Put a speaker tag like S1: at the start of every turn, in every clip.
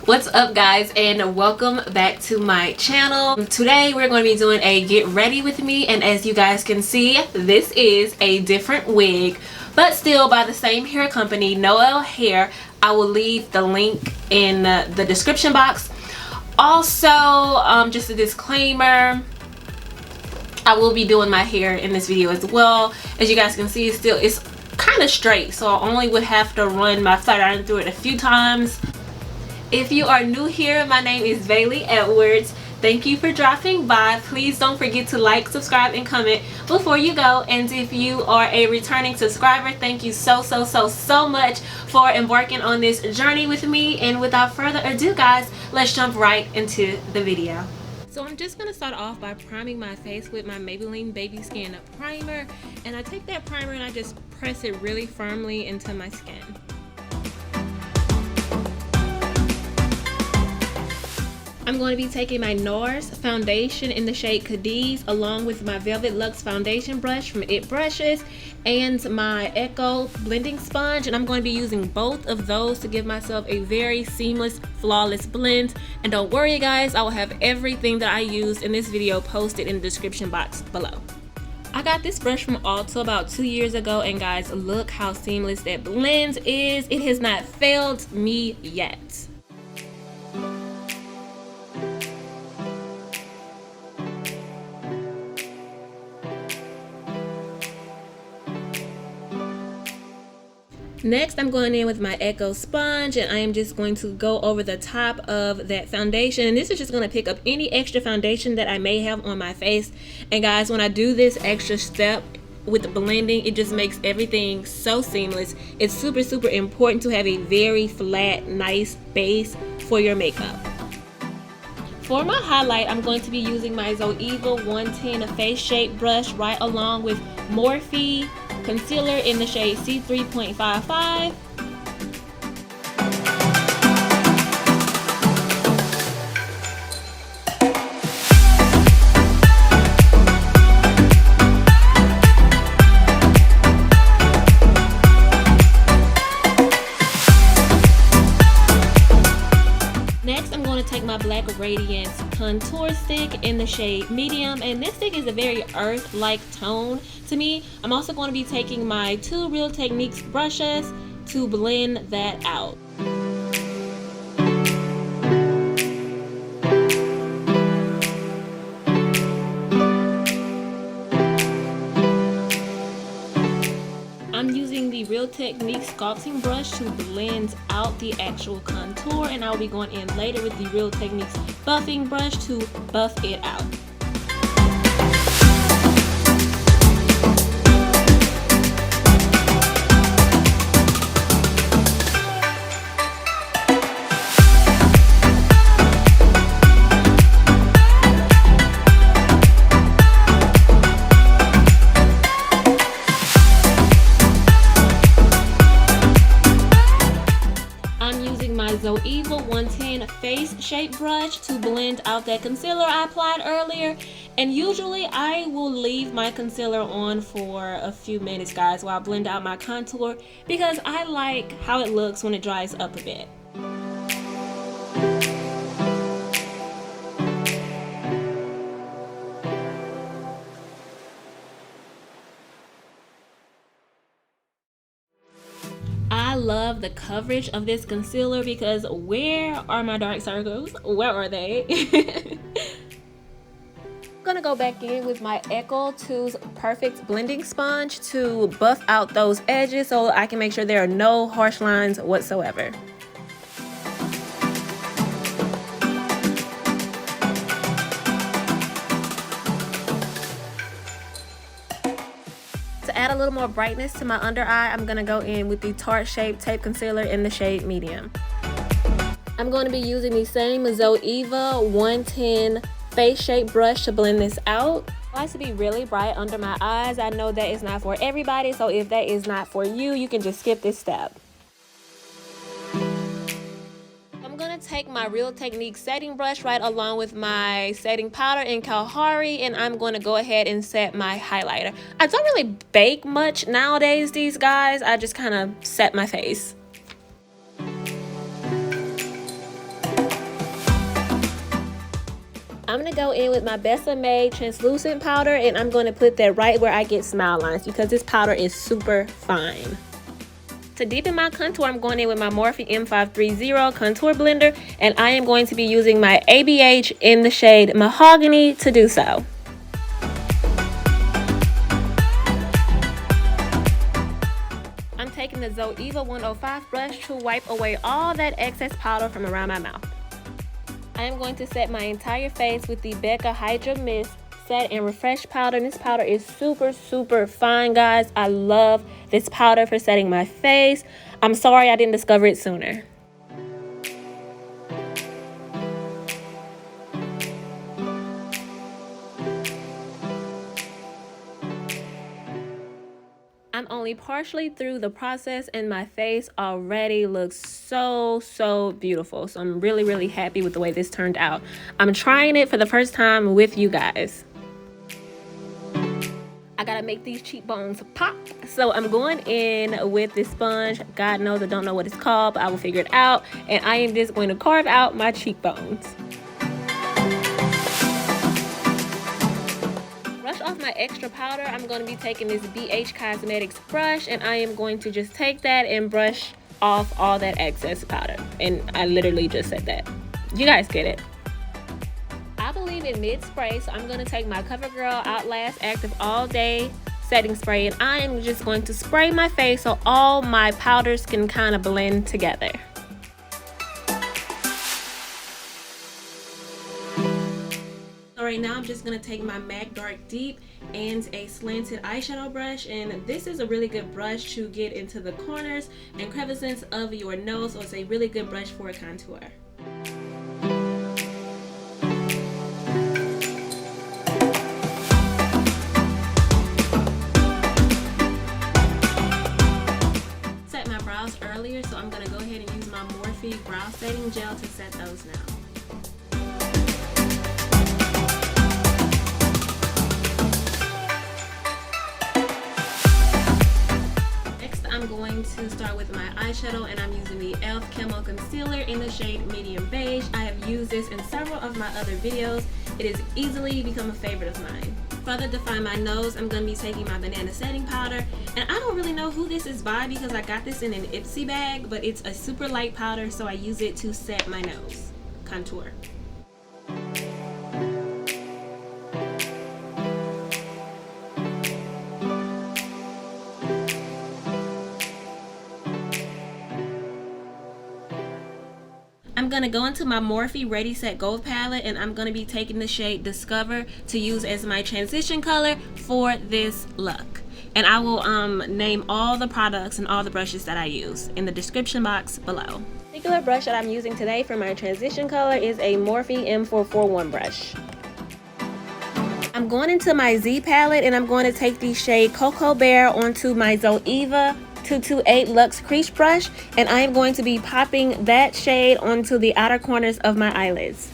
S1: What's up guys, and welcome back to my channel. Today we're going to be doing a get ready with me, and as you guys can see, this is a different wig but still by the same hair company, Noel Hair. I will leave the link in the description box. Also, just a disclaimer, I will be doing my hair in this video as well. As you guys can see, it's kind of straight, so I only would have to run my flat iron through it a few times. If you are new here, my name is Bailey Edwards. Thank you for dropping by. Please don't forget to like, subscribe, and comment before you go. And if you are a returning subscriber, thank you so much for embarking on this journey with me. And without further ado guys, let's jump right into the video. So I'm just going to start off by priming my face with my Maybelline Baby Skin Primer. And I take that primer and I just press it really firmly into my skin. I'm going to be taking my Nars foundation in the shade Cadiz along with my Velvet Luxe foundation brush from It Brushes and my Echo blending sponge, and I'm going to be using both of those to give myself a very seamless, flawless blend. And don't worry guys, I will have everything that I used in this video posted in the description box below. I got this brush from Ulta about 2 years ago, and guys, look how seamless that blend is. It has not failed me yet. Next, I'm going in with my Echo sponge, and I am just going to go over the top of that foundation. And this is just going to pick up any extra foundation that I may have on my face. And guys, when I do this extra step with the blending, it just makes everything so seamless. It's super important to have a very flat, nice base for your makeup. For my highlight, I'm going to be using my Zoeva 110 Face Shape brush right along with Morphe concealer in the shade C3.55. Next, I'm going to take my black radiance contour stick in the shade medium, and this stick is a very earth-like tone to me. I'm also going to be taking my two Real Techniques brushes to blend that out. I'm using the Real Techniques sculpting brush to blend out the actual contour, and I'll be going in later with the Real Techniques buffing brush to buff it out. Zoeva 110 Face Shape brush to blend out that concealer I applied earlier. And usually I will leave my concealer on for a few minutes guys while I blend out my contour, because I like how it looks when it dries up a bit. I love the coverage of this concealer because where are my dark circles? Where are they? I'm gonna go back in with my Echo 2's Perfect Blending Sponge to buff out those edges so I can make sure there are no harsh lines whatsoever. To add a little more brightness to my under eye, I'm going to go in with the Tarte Shape Tape Concealer in the shade medium. I'm going to be using the same Zoeva 110 Face Shape brush to blend this out. I like to be really bright under my eyes. I know that is not for everybody, so if that is not for you, you can just skip this step. I'm going to take my Real Techniques setting brush right along with my setting powder in Kalahari, and I'm going to go ahead and set my highlighter. I don't really bake much nowadays, these guys. I just kind of set my face. I'm going to go in with my Besame translucent powder, and I'm going to put that right where I get smile lines because this powder is super fine. To deepen my contour, I'm going in with my Morphe M530 contour blender, and I am going to be using my ABH in the shade Mahogany to do so. I'm taking the Zoeva 105 brush to wipe away all that excess powder from around my mouth. I am going to set my entire face with the Becca Hydramist Set and Refresh powder. And this powder is super fine, guys. I love this powder for setting my face. I'm sorry I didn't discover it sooner. I'm only partially through the process and my face already looks so beautiful. So I'm really happy with the way this turned out. I'm trying it for the first time with you guys. I gotta make these cheekbones pop. So I'm going in with this sponge. God knows I don't know what it's called, but I will figure it out. And I am just going to carve out my cheekbones. Brush off my extra powder. I'm going to be taking this BH Cosmetics brush, and I am going to just take that and brush off all that excess powder. And I literally just said that. You guys get it. I believe in mid spray, so I'm going to take my CoverGirl Outlast Active All Day setting spray, and I am just going to spray my face so all my powders can kind of blend together. Right now I'm just going to take my MAC Dark Deep and a slanted eyeshadow brush, and this is a really good brush to get into the corners and crevices of your nose, so it's a really good brush for a contour. Set my brows earlier, so I'm going to go ahead and use my Morphe brow setting gel to set those now. I'm going to start with my eyeshadow, and I'm using the e.l.f. Camel Concealer in the shade Medium Beige. I have used this in several of my other videos. It has easily become a favorite of mine. Further define my nose, I'm going to be taking my Banana Setting Powder, and I don't really know who this is by because I got this in an Ipsy bag, but it's a super light powder, so I use it to set my nose contour. I'm going to go into my Morphe Ready Set Gold palette, and I'm going to be taking the shade Discover to use as my transition color for this look. And I will name all the products and all the brushes that I use in the description box below. The particular brush that I'm using today for my transition color is a Morphe M441 brush. I'm going into my Z palette, and I'm going to take the shade Cocoa Bear onto my Zoeva 228 Luxe Crease Brush, and I am going to be popping that shade onto the outer corners of my eyelids.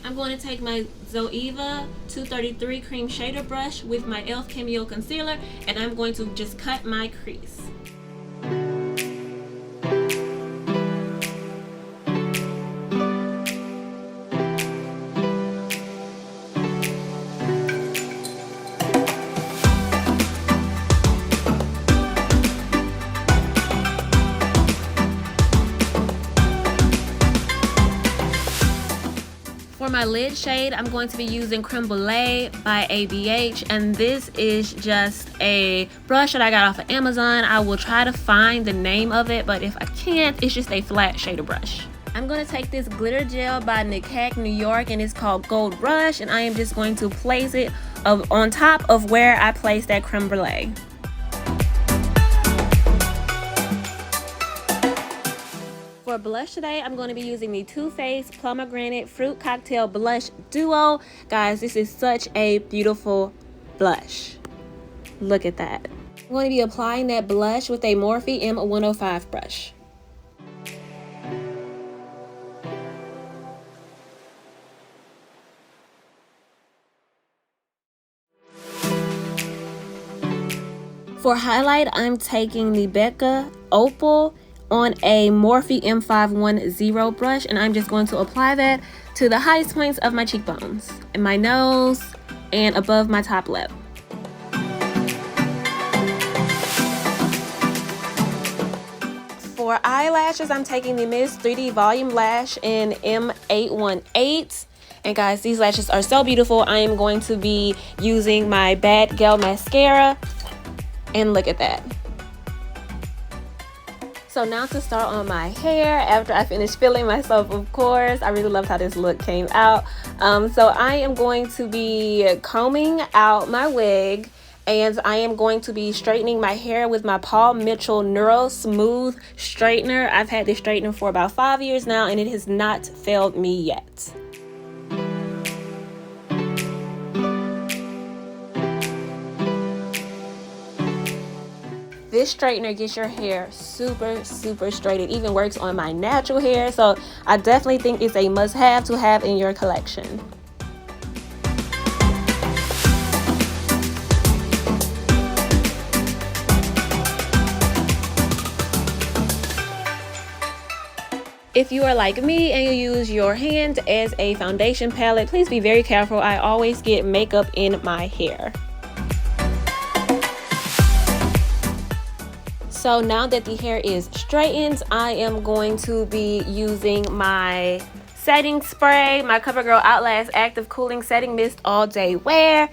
S1: I'm going to take my Zoeva 233 Cream Shader Brush with my e.l.f. Camel Concealer, and I'm going to just cut my crease. For my lid shade, I'm going to be using Creme Brulee by ABH, and this is just a brush that I got off of Amazon. I will try to find the name of it, but if I can't, it's just a flat shader brush. I'm going to take this glitter gel by Nickak New York, and it's called Gold Rush, and I am just going to place it on top of where I placed that Creme Brulee. For blush today, I'm going to be using the Too Faced Plumagranate Fruit Cocktail Blush Duo. Guys, this is such a beautiful blush. Look at that. I'm going to be applying that blush with a Morphe M105 brush. For highlight, I'm taking the Becca Opal on a Morphe M510 brush, and I'm just going to apply that to the highest points of my cheekbones, and my nose, and above my top lip. For eyelashes, I'm taking the Miss 3D Volume Lash in M818. And guys, these lashes are so beautiful. I am going to be using my Bad Gal Mascara. And look at that. So now to start on my hair, after I finish filling myself, of course. I really loved how this look came out. So I am going to be combing out my wig, and I am going to be straightening my hair with my Paul Mitchell Neuro Smooth Straightener. I've had this straightener for about 5 years now, and it has not failed me yet. This straightener gets your hair super straight. It even works on my natural hair, so I definitely think it's a must-have to have in your collection. If you are like me and you use your hand as a foundation palette, please be very careful. I always get makeup in my hair. So now that the hair is straightened, I am going to be using my setting spray, my CoverGirl Outlast Active Cooling Setting Mist All Day Wear.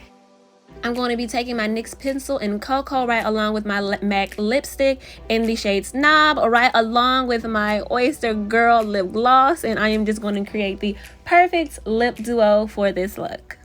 S1: I'm going to be taking my NYX pencil in Coco right along with my MAC lipstick in the shade Snob, right along with my Oyster Girl lip gloss, and I am just going to create the perfect lip duo for this look.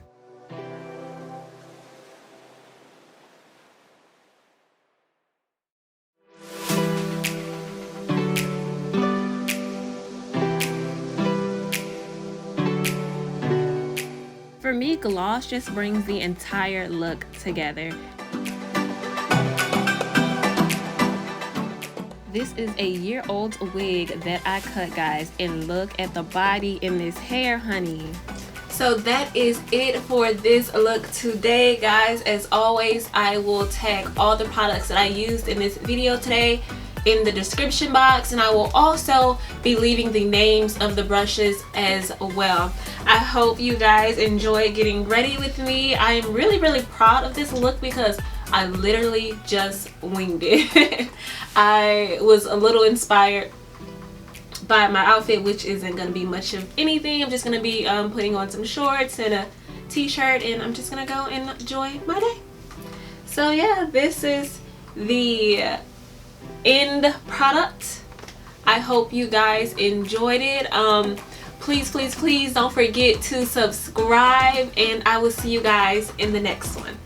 S1: For me, gloss just brings the entire look together. This is a year-old wig that I cut, guys, and look at the body in this hair, honey. So that is it for this look today, guys. As always, I will tag all the products that I used in this video today in the description box, and I will also be leaving the names of the brushes as well. I hope you guys enjoy getting ready with me. I am really proud of this look because I literally just winged it. I was a little inspired by my outfit, which isn't going to be much of anything. I'm just going to be putting on some shorts and a t-shirt, and I'm just going to go and enjoy my day. So yeah, this is the end product. I hope you guys enjoyed it. Please don't forget to subscribe, and I will see you guys in the next one.